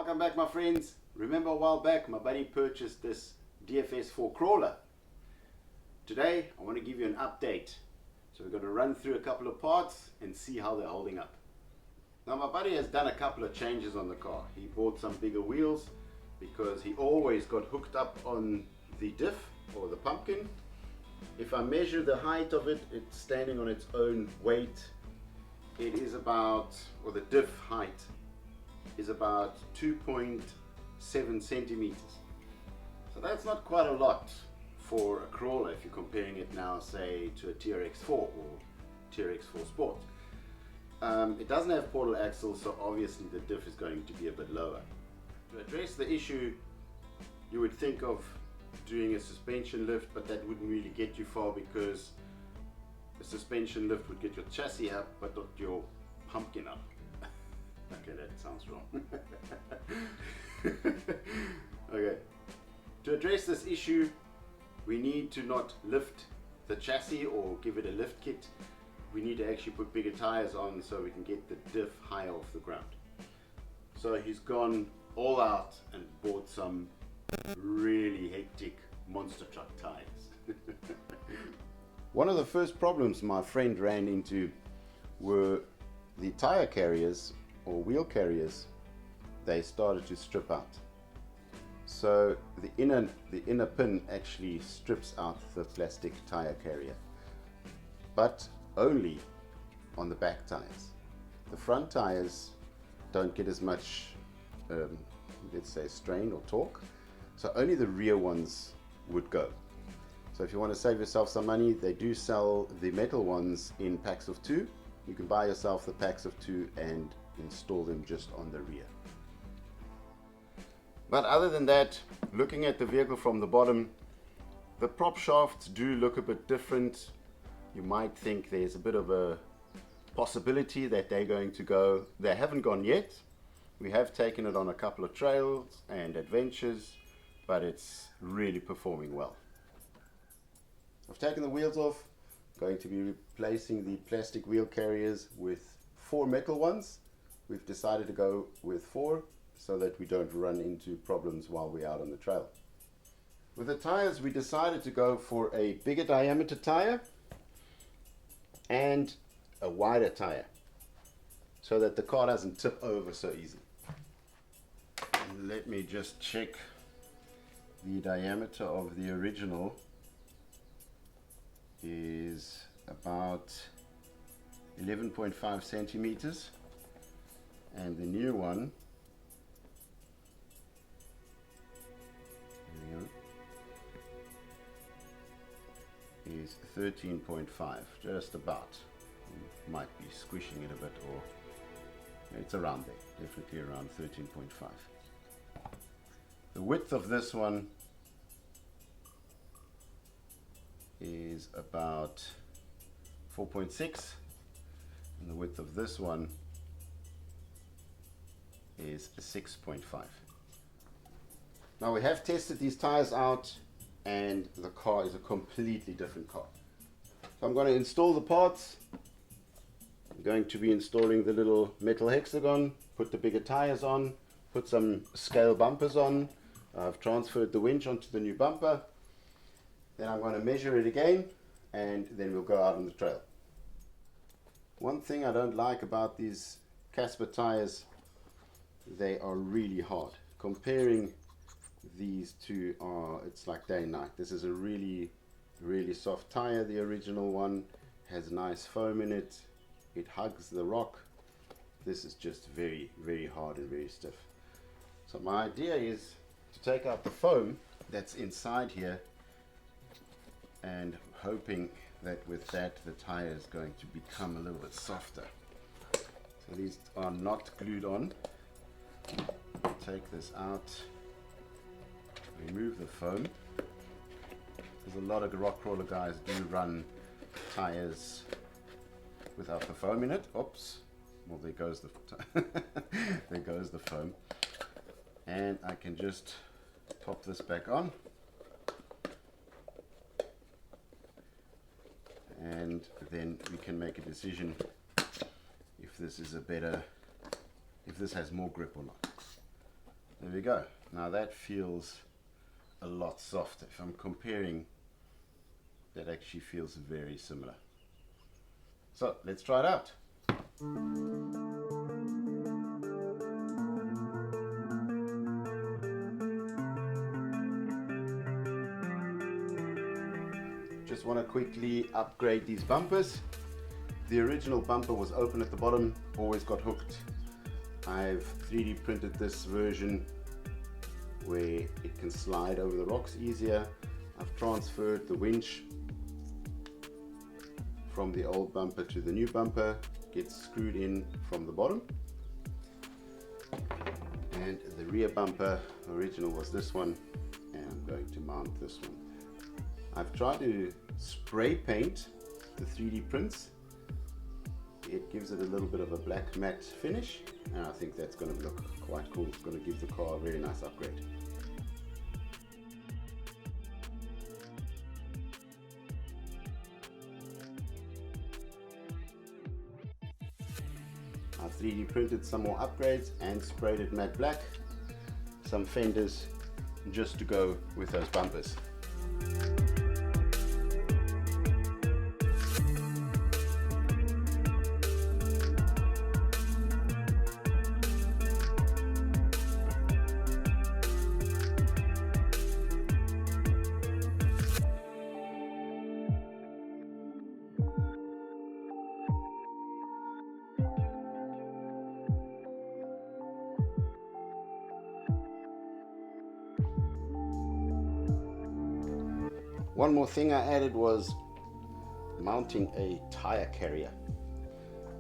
Welcome back, my friends. Remember a while back my buddy purchased this DFS4 crawler. Today I want to give you an update. So we're going to run through a couple of parts and see how they're holding up. Now my buddy has done a couple of changes on the car. He bought some bigger wheels because he always got hooked up on the diff or the pumpkin. If I measure the height of it, it's standing on its own weight. It is about, or the diff height is about 2.7 centimeters. So that's not quite a lot for a crawler if you're comparing it now, say, to a TRX4 or TRX4 Sport. It doesn't have portal axles, so obviously the diff is going to be a bit lower. To address the issue, you would think of doing a suspension lift, but that wouldn't really get you far because a suspension lift would get your chassis up, but not your pumpkin up. Okay, that sounds wrong. Okay, to address this issue, we need to not lift the chassis or give it a lift kit. We need to actually put bigger tires on so we can get the diff higher off the ground. So he's gone all out and bought some really hectic monster truck tires. One of the first problems my friend ran into were the tire carriers or wheel carriers. They started to strip out. So the inner pin actually strips out the plastic tire carrier, but only on the back tires. The front tires don't get as much let's say strain or torque, so only the rear ones would go. So if you want to save yourself some money, they do sell the metal ones in packs of 2. You can buy yourself the packs of 2 and install them just on the rear. But other than that, looking at the vehicle from the bottom, the prop shafts do look a bit different. You might think there's a bit of a possibility that they're going to go. They haven't gone yet. We have taken it on a couple of trails and adventures, but it's really performing well. I've taken the wheels off. Going to be replacing the plastic wheel carriers with 4 metal ones. We've decided to go with 4 so that we don't run into problems while we're out on the trail. With the tires, we decided to go for a bigger diameter tire and a wider tire so that the car doesn't tip over so easily. Let me just check the diameter of the original is about 11.5 centimeters and the new one is 13.5, just about. Might be squishing it a bit, or it's around there, definitely around 13.5. The width of this one is about 4.6 and the width of this one is 6.5. Now we have tested these tires out and the car is a completely different car. So I'm going to install the parts. I'm going to be installing the little metal hexagon, put the bigger tires on, put some scale bumpers on. I've transferred the winch onto the new bumper. Then I'm going to measure it again and then we'll go out on the trail. One thing I don't like about these Casper tires, they are really hard. Comparing these two it's like day and night. This is a really soft tire. The original one has nice foam in it. It hugs the rock. This is just very hard and very stiff. So my idea is to take out the foam that's inside here and hoping that with that the tire is going to become a little bit softer. So these are not glued on. Take this out, remove the foam. There's a lot of rock crawler guys do run tires without the foam in it. Oops, well there goes the there goes the foam. And I can just pop this back on. And then we can make a decision if this is a better, if this has more grip or not. there we go. Now that feels a lot softer. If I'm comparing, that actually feels very similar. So let's try it out. Just want to quickly upgrade these bumpers. The original bumper was open at the bottom, always got hooked. I've 3D printed this version where it can slide over the rocks easier. I've transferred the winch from the old bumper to the new bumper, gets screwed in from the bottom. And the rear bumper, original was this one, and I'm going to mount this one. I've tried to spray paint the 3D prints. It gives it a little bit of a black matte finish, and I think that's going to look quite cool. It's going to give the car a very nice upgrade. I've 3D printed some more upgrades and sprayed it matte black, some fenders just to go with those bumpers. One more thing I added was mounting a tire carrier.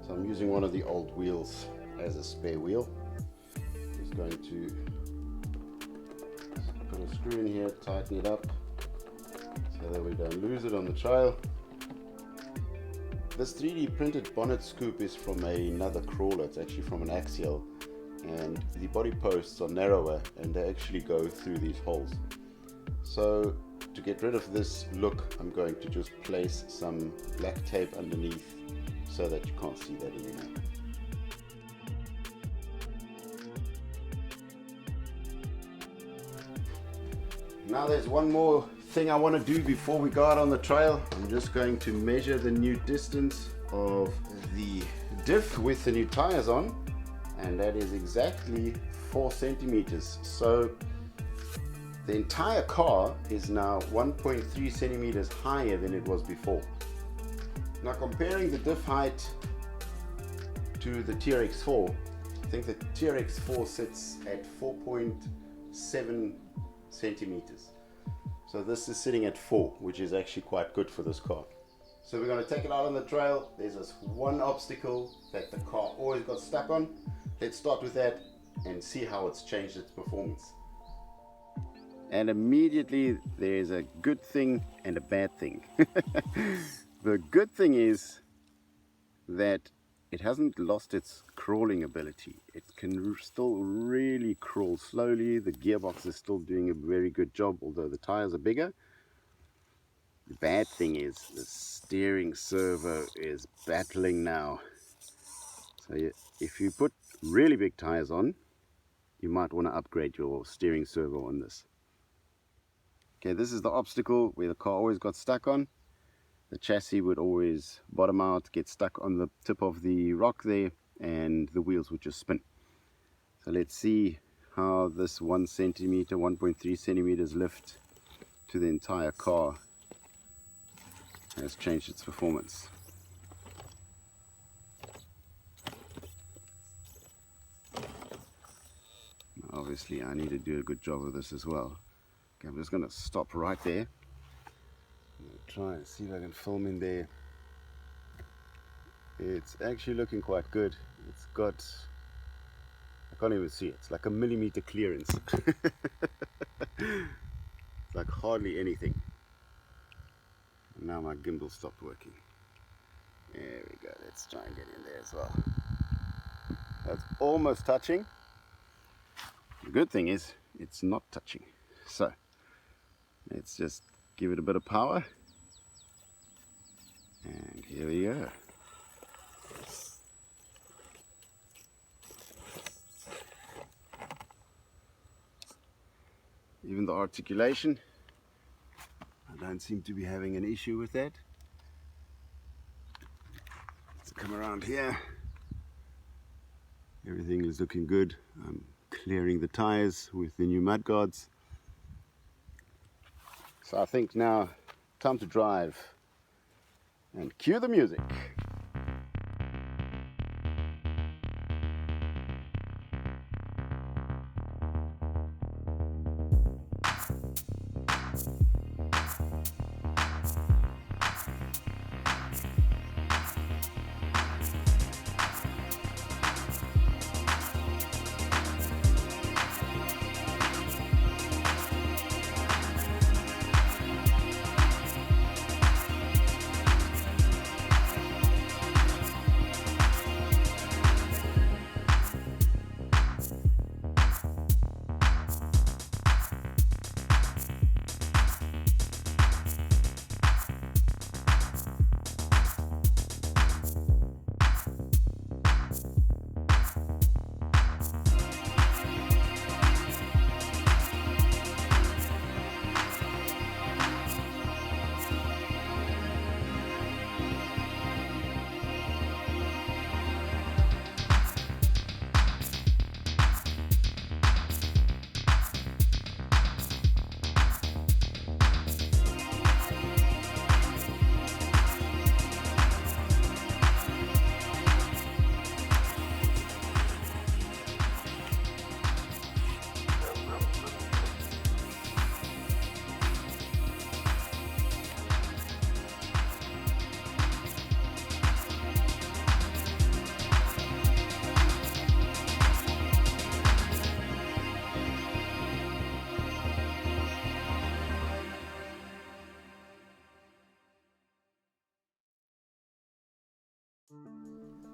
So I'm using one of the old wheels as a spare wheel. Just going to put a screw in here, tighten it up so that we don't lose it on the trail. This 3D printed bonnet scoop is from another crawler. It's actually from an axial, and the body posts are narrower and they actually go through these holes. So to get rid of this look, I'm going to just place some black tape underneath so that you can't see that anymore. Now there's one more thing I want to do before we go out on the trail. I'm just going to measure the new distance of the diff with the new tires on, and that is exactly 4 centimeters. So the entire car is now 1.3 centimeters higher than it was before. Now comparing the diff height to the TRX4, I think the TRX4 sits at 4.7 centimeters. So this is sitting at 4, which is actually quite good for this car. So we're going to take it out on the trail. There's this one obstacle that the car always got stuck on. Let's start with that and see how it's changed its performance. And immediately there's a good thing and a bad thing. The good thing is that it hasn't lost its crawling ability. It can still really crawl slowly. The gearbox is still doing a very good job, although the tires are bigger. The bad thing is the steering servo is battling now. So if you put really big tires on, you might want to upgrade your steering servo on this. Okay, this is the obstacle where the car always got stuck on. The chassis would always bottom out, get stuck on the tip of the rock there, and the wheels would just spin. So let's see how this 1 centimeter, 1.3 centimeters lift to the entire car has changed its performance. Obviously I need to do a good job of this as well. Okay, I'm just going to stop right there. Try and see if I can film in there. It's actually looking quite good. It's got, I can't even see it, it's like a millimeter clearance. It's like hardly anything. And now my gimbal stopped working. There we go, let's try and get in there as well. That's almost touching. The good thing is it's not touching. So let's just give it a bit of power. And here we go. Even the articulation, I don't seem to be having an issue with that. Let's come around here. Everything is looking good. I'm clearing the tires with the new mud guards. So I think now, time to drive and cue the music.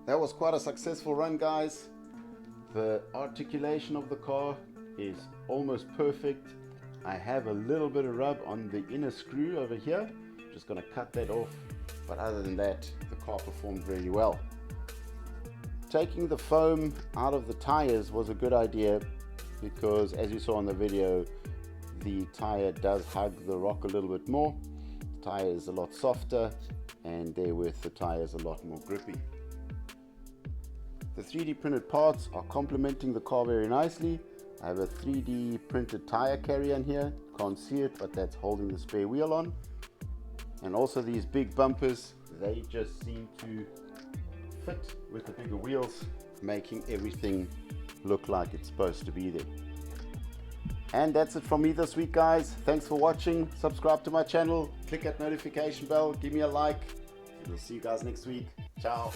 That was quite a successful run, guys. The articulation of the car is almost perfect. I have a little bit of rub on the inner screw over here. Just gonna cut that off. But other than that, the car performed very well. Taking the foam out of the tires was a good idea because, as you saw in the video, the tire does hug the rock a little bit more. The tire is a lot softer and therewith the tire is a lot more grippy. The 3D printed parts are complementing the car very nicely. I have a 3D printed tire carrier in here. Can't see it, but that's holding the spare wheel on. And also these big bumpers, they just seem to fit with the bigger wheels, making everything look like it's supposed to be there. And that's it from me this week, guys. Thanks for watching. Subscribe to my channel, click that notification bell, give me a like, and we'll see you guys next week. Ciao.